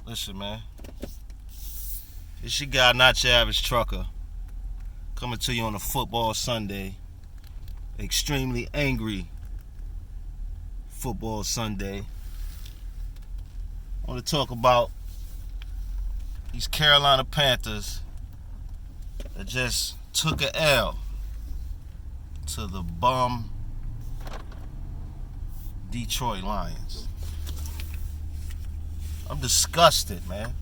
Listen, man. It's your guy, not your average trucker, coming to you on a football Sunday. Extremely angry football Sunday. I want to talk about these Carolina Panthers that just took an L to the bum Detroit Lions. I'm disgusted, man.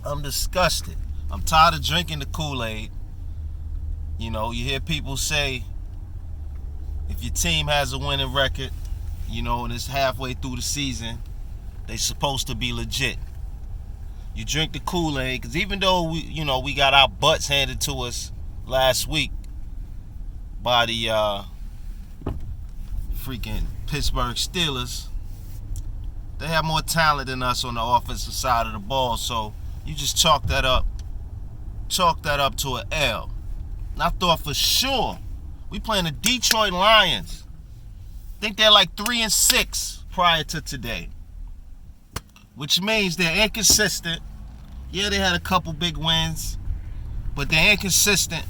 I'm disgusted. I'm tired of drinking the Kool-Aid. You know, you hear people say, if your team has a winning record, you know, and it's halfway through the season, they supposed to be legit. You drink the Kool-Aid, because even though we got our butts handed to us last week by the freaking Pittsburgh Steelers, they have more talent than us on the offensive side of the ball. So you just chalk that up to an L. And I thought for sure we playing the Detroit Lions. I think they're like 3-6 prior to today, which means they're inconsistent. Yeah, they had a couple big wins, but they're inconsistent.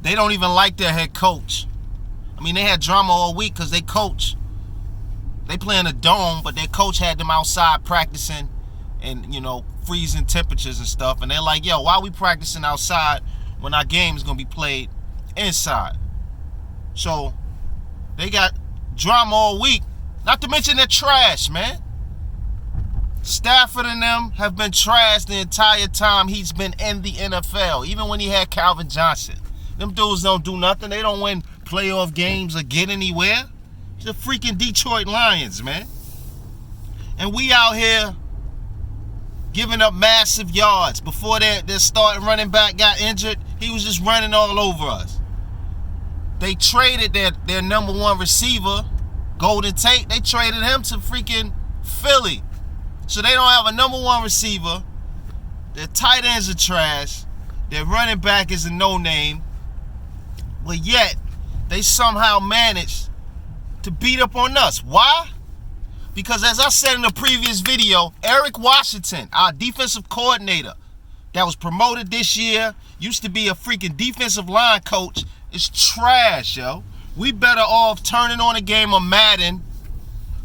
They don't even like their head coach. I mean, they had drama all week because they coach. They play in a dome, but their coach had them outside practicing and, freezing temperatures and stuff. And they're like, yo, why are we practicing outside when our game is going to be played inside? So they got drama all week. Not to mention they're trash, man. Stafford and them have been trashed the entire time he's been in the NFL, even when he had Calvin Johnson. Them dudes don't do nothing. They don't win playoff games or get anywhere. It's the freaking Detroit Lions, man. And we out here giving up massive yards. Before their starting running back got injured, he was just running all over us. They traded their number one receiver, Golden Tate. They traded him to freaking Philly. So they don't have a number one receiver. Their tight ends are trash. Their running back is a no-name. But yet, they somehow managed to beat up on us. Why? Because as I said in the previous video, Eric Washington, our defensive coordinator that was promoted this year, used to be a freaking defensive line coach, is trash, yo. We better off turning on a game of Madden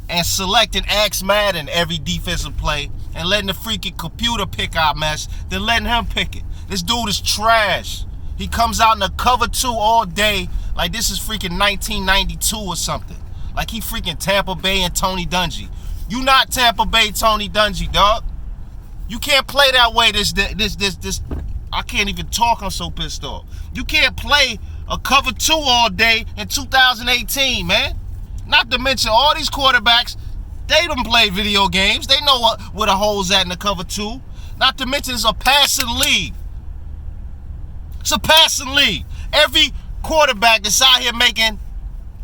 and selecting Ask Madden every defensive play and letting the freaking computer pick our mess than letting him pick it. This dude is trash. He comes out in a cover 2 all day like this is freaking 1992 or something. Like he freaking Tampa Bay and Tony Dungy. You not Tampa Bay Tony Dungy, dog. You can't play that way. This. I can't even talk. I'm so pissed off. You can't play a cover 2 all day in 2018, man. Not to mention all these quarterbacks, they done played video games. They know where the hole's at in the cover 2. Not to mention it's a passing league. It's a passing league. Every quarterback that's out here making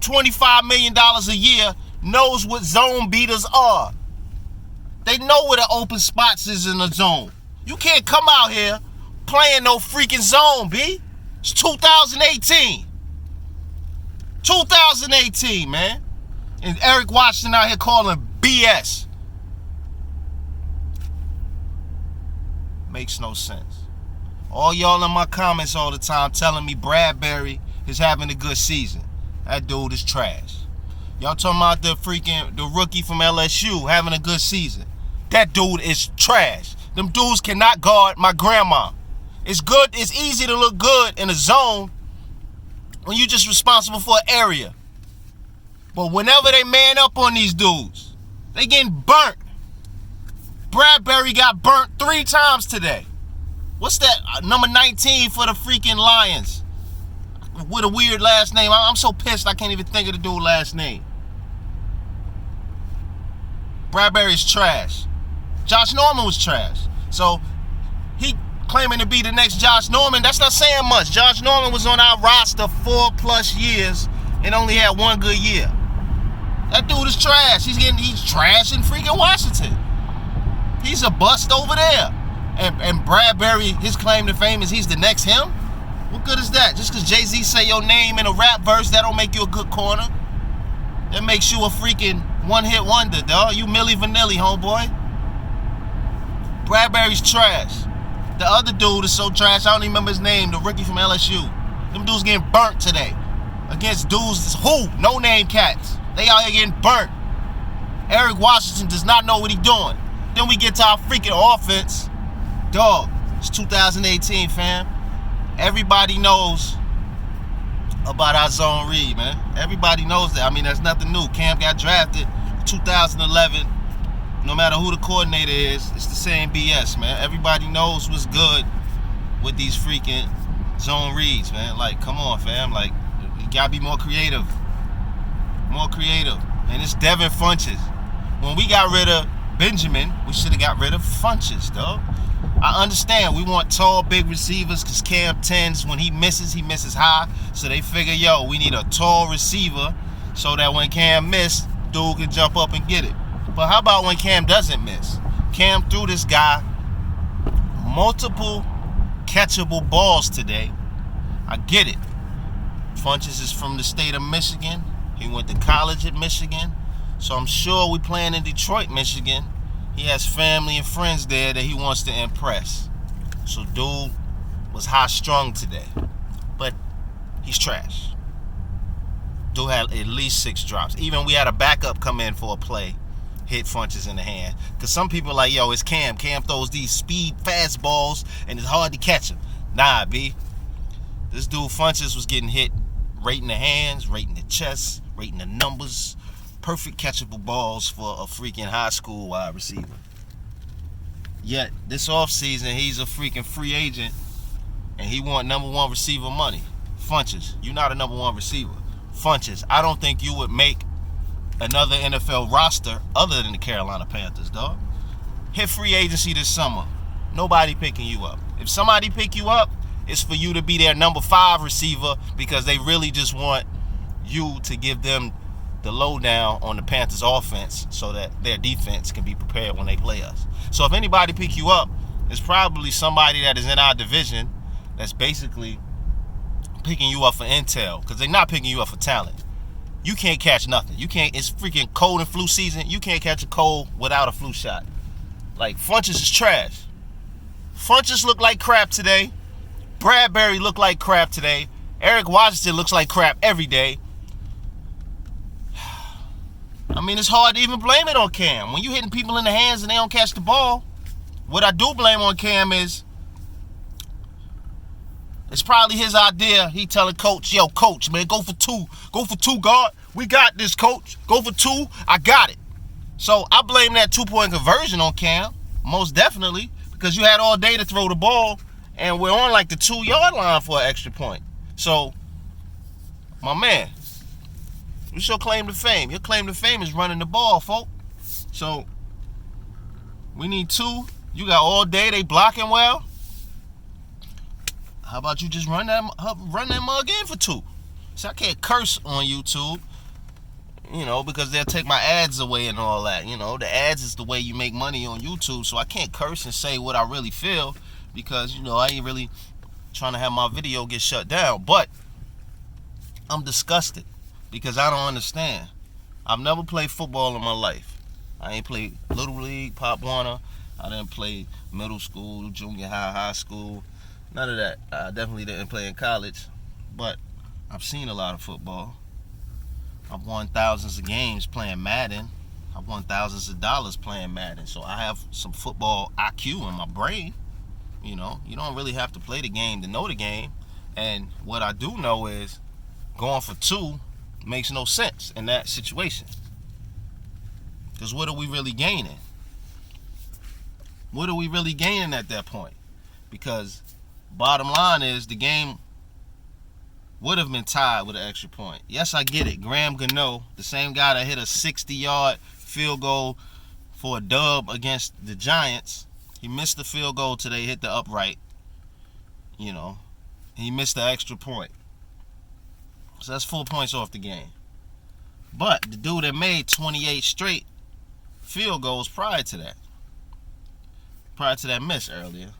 $25 million a year knows what zone beaters are. They know where the open spots is in the zone. You can't come out here playing no freaking zone, B. It's 2018. 2018, man. And Eric Washington out here calling BS. Makes no sense. All y'all in my comments all the time telling me Bradbury is having a good season. That dude is trash. Y'all talking about the rookie from LSU having a good season. That dude is trash. Them dudes cannot guard my grandma. It's good. It's easy to look good in a zone when you're just responsible for an area. But whenever they man up on these dudes, they getting burnt. Bradbury got burnt 3 times today. What's that? Number 19 for the freaking Lions. With a weird last name. I'm so pissed I can't even think of the dude's last name. Bradbury's trash. Josh Norman was trash. So he claiming to be the next Josh Norman. That's not saying much. Josh Norman was on our roster 4+ years and only had 1 good year. That dude is trash. He's trash in freaking Washington. He's a bust over there. And Bradbury, his claim to fame is he's the next him? What good is that? Just because Jay-Z say your name in a rap verse, that don't make you a good corner. That makes you a freaking one-hit wonder, dog. You Milli Vanilli, homeboy. Bradbury's trash. The other dude is so trash, I don't even remember his name, the rookie from LSU. Them dudes getting burnt today. Against dudes who? No-name cats. They out here getting burnt. Eric Washington does not know what he's doing. Then we get to our freaking offense. Dog, it's 2018, fam. Everybody knows about our zone read, man. Everybody knows that. I mean, that's nothing new. Cam got drafted in 2011. No matter who the coordinator is, it's the same BS, man. Everybody knows what's good with these freaking zone reads, man. Like, come on, fam. Like, you gotta be more creative. More creative. And it's Devin Funches. When we got rid of Benjamin, we should have got rid of Funches, dog. I understand we want tall, big receivers because Cam tends, when he misses high. So they figure, yo, we need a tall receiver so that when Cam miss, dude can jump up and get it. But how about when Cam doesn't miss? Cam threw this guy multiple catchable balls today. I get it. Funches is from the state of Michigan. He went to college at Michigan. So I'm sure we playing in Detroit, Michigan. He has family and friends there that he wants to impress. So dude was high-strung today. But he's trash. Dude had at least 6 drops. Even we had a backup come in for a play. Hit Funches in the hand. Because some people are like, yo, it's Cam. Cam throws these speed fastballs and it's hard to catch him. Nah, B. This dude Funches was getting hit right in the hands, right in the chest, right in the numbers. Perfect catchable balls for a freaking high school wide receiver. Yet, this offseason, he's a freaking free agent and he want number 1 receiver money. Funches, you're not a number 1 receiver. Funches, I don't think you would make another NFL roster other than the Carolina Panthers, dog. Hit free agency this summer. Nobody picking you up. If somebody pick you up, it's for you to be their number 5 receiver because they really just want you to give them the lowdown on the Panthers offense so that their defense can be prepared when they play us. So if anybody pick you up, it's probably somebody that is in our division that's basically picking you up for intel because they're not picking you up for talent. You can't catch nothing. You can't. It's freaking cold and flu season. You can't catch a cold without a flu shot. Like, Funches is trash. Funches looked like crap today. Bradbury looked like crap today. Eric Washington looks like crap every day. I mean, it's hard to even blame it on Cam. When you hitting people in the hands and they don't catch the ball, what I do blame on Cam is it's probably his idea. He telling coach, yo, coach, man, go for 2. Go for 2, guard. We got this, coach. Go for 2. I got it. So I blame that 2-point conversion on Cam, most definitely, because you had all day to throw the ball, and we're on like the 2-yard line for an extra point. So, my man, what's your claim to fame? Your claim to fame is running the ball, folk. So, we need 2. You got all day. They blocking well. How about you just run that mug in for 2? So I can't curse on YouTube, you know, because they'll take my ads away and all that. You know, the ads is the way you make money on YouTube. So I can't curse and say what I really feel because, you know, I ain't really trying to have my video get shut down. But I'm disgusted because I don't understand. I've never played football in my life. I ain't played Little League, Pop Warner. I didn't play middle school, junior high, high school. None of that. I definitely didn't play in college, but I've seen a lot of football. I've won thousands of games playing Madden. I've won thousands of dollars playing Madden. So I have some football IQ in my brain. You know, you don't really have to play the game to know the game. And what I do know is going for 2 makes no sense in that situation. Because what are we really gaining? What are we really gaining at that point? Because bottom line is the game would have been tied with an extra point. Yes, I get it. Graham Gano, the same guy that hit a 60-yard field goal for a dub against the Giants, he missed the field goal today, hit the upright. You know, he missed the extra point. So that's 4 points off the game. But the dude that made 28 straight field goals prior to that miss earlier,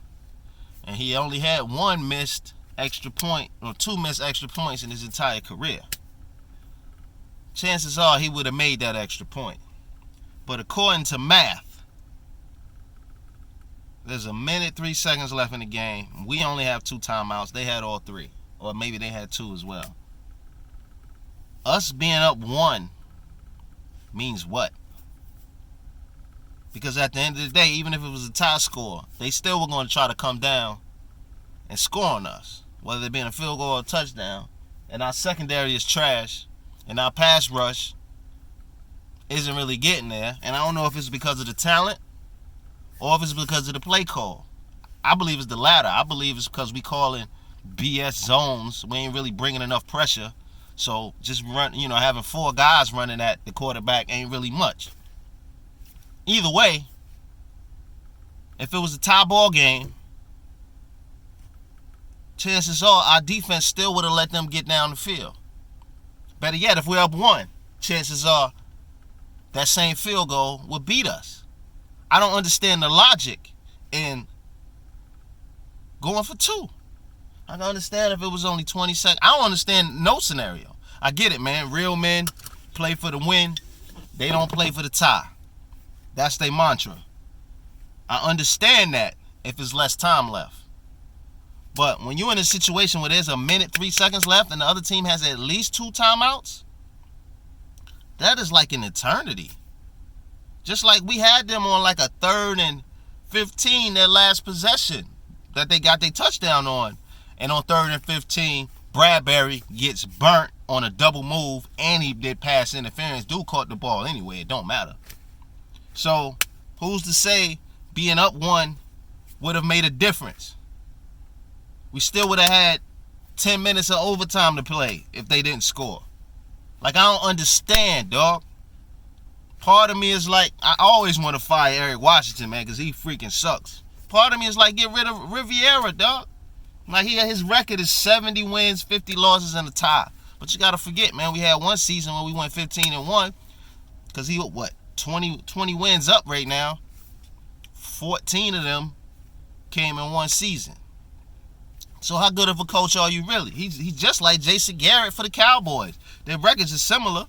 and he only had 1 missed extra point or 2 missed extra points in his entire career. Chances are he would have made that extra point. But according to math, There's a minute, 3 seconds left in the game. We only have 2 timeouts. They had all 3. Or maybe they had 2 as well. Us being up 1 means what? Because at the end of the day, even if it was a tie score, they still were going to try to come down and score on us, whether it be a field goal or a touchdown. And our secondary is trash, and our pass rush isn't really getting there. And I don't know if it's because of the talent or if it's because of the play call. I believe it's the latter. I believe it's because we calling BS zones. We ain't really bringing enough pressure. So just having 4 guys running at the quarterback ain't really much. Either way, if it was a tie ball game, chances are our defense still would have let them get down the field. Better yet, if we're up 1, chances are that same field goal would beat us. I don't understand the logic in going for 2. I can understand if it was only 20 seconds. I don't understand no scenario. I get it, man. Real men play for the win. They don't play for the tie. That's their mantra. I understand that if there's less time left. But when you're in a situation where there's a minute, 3 seconds left and the other team has at least 2 timeouts, that is like an eternity. Just like we had them on like a 3rd and 15, their last possession that they got their touchdown on. And on 3rd and 15, Bradbury gets burnt on a double move, and he did pass interference. Dude caught the ball anyway. It don't matter. So who's to say being up 1 would have made a difference? We still would have had 10 minutes of overtime to play if they didn't score. Like, I don't understand, dog. Part of me is like, I always want to fire Eric Washington, man, because he freaking sucks. Part of me is like, get rid of Riviera, dog. Like, his record is 70 wins, 50 losses, and a tie. But you got to forget, man, we had one season where we went 15-1 because he, 20 wins up right now. 14 of them came in one season. So how good of a coach are you really? He's just like Jason Garrett for the Cowboys. Their records are similar.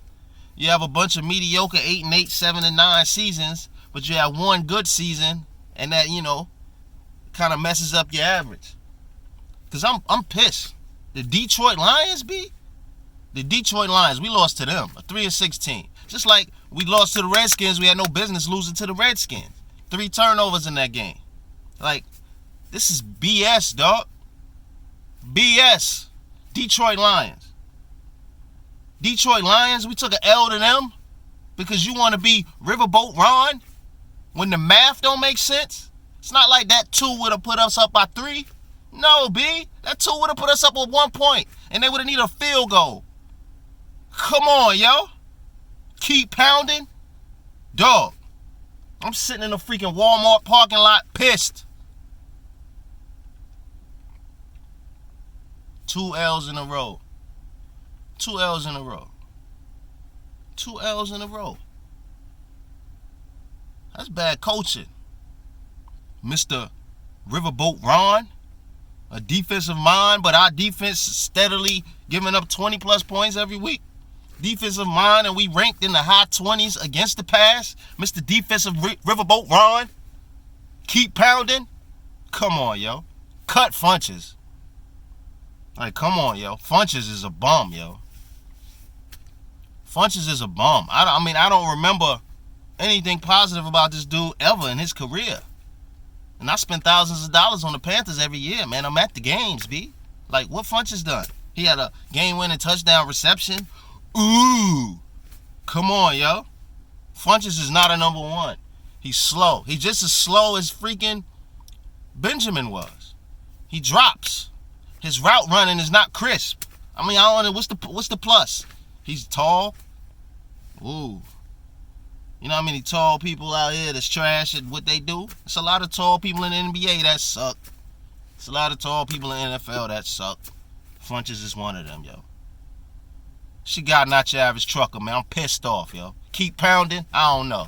You have a bunch of mediocre 8-8, 7-9 seasons, but you have one good season, and that, kind of messes up your average. Because I'm pissed. The Detroit Lions, the Detroit Lions, we lost to them, a 3-16. Just like we lost to the Redskins, we had no business losing to the Redskins. 3 turnovers in that game. Like, this is BS, dog. BS. Detroit Lions. Detroit Lions, we took an L to them because you want to be Riverboat Ron when the math don't make sense. It's not like that 2 would have put us up by 3. No, B. That 2 would have put us up with 1 point, and they would have needed a field goal. Come on, yo. Keep pounding. Dog, I'm sitting in a freaking Walmart parking lot pissed. 2 L's in a row. 2 L's in a row. 2 L's in a row. That's bad coaching. Mr. Riverboat Ron, a defensive mind, but our defense steadily giving up 20-plus points every week. Defensive mind, and we ranked in the high 20s against the pass. Mr. Defensive Riverboat Ron, keep pounding. Come on, yo. Cut Funches. Like, come on, yo. Funches is a bum, yo. Funches is a bum. I don't remember anything positive about this dude ever in his career. And I spend thousands of dollars on the Panthers every year, man. I'm at the games, B. Like, what Funches done? He had a game-winning touchdown reception. Ooh. Come on, yo. Funches is not a number 1. He's slow. He's just as slow as freaking Benjamin was. He drops. His route running is not crisp. I don't know. What's the plus? He's tall. Ooh. You know how many tall people out here that's trash at what they do? It's a lot of tall people in the NBA that suck. It's a lot of tall people in the NFL that suck. Funches is one of them, yo. She got not your average trucker, man. I'm pissed off, yo. Keep pounding? I don't know.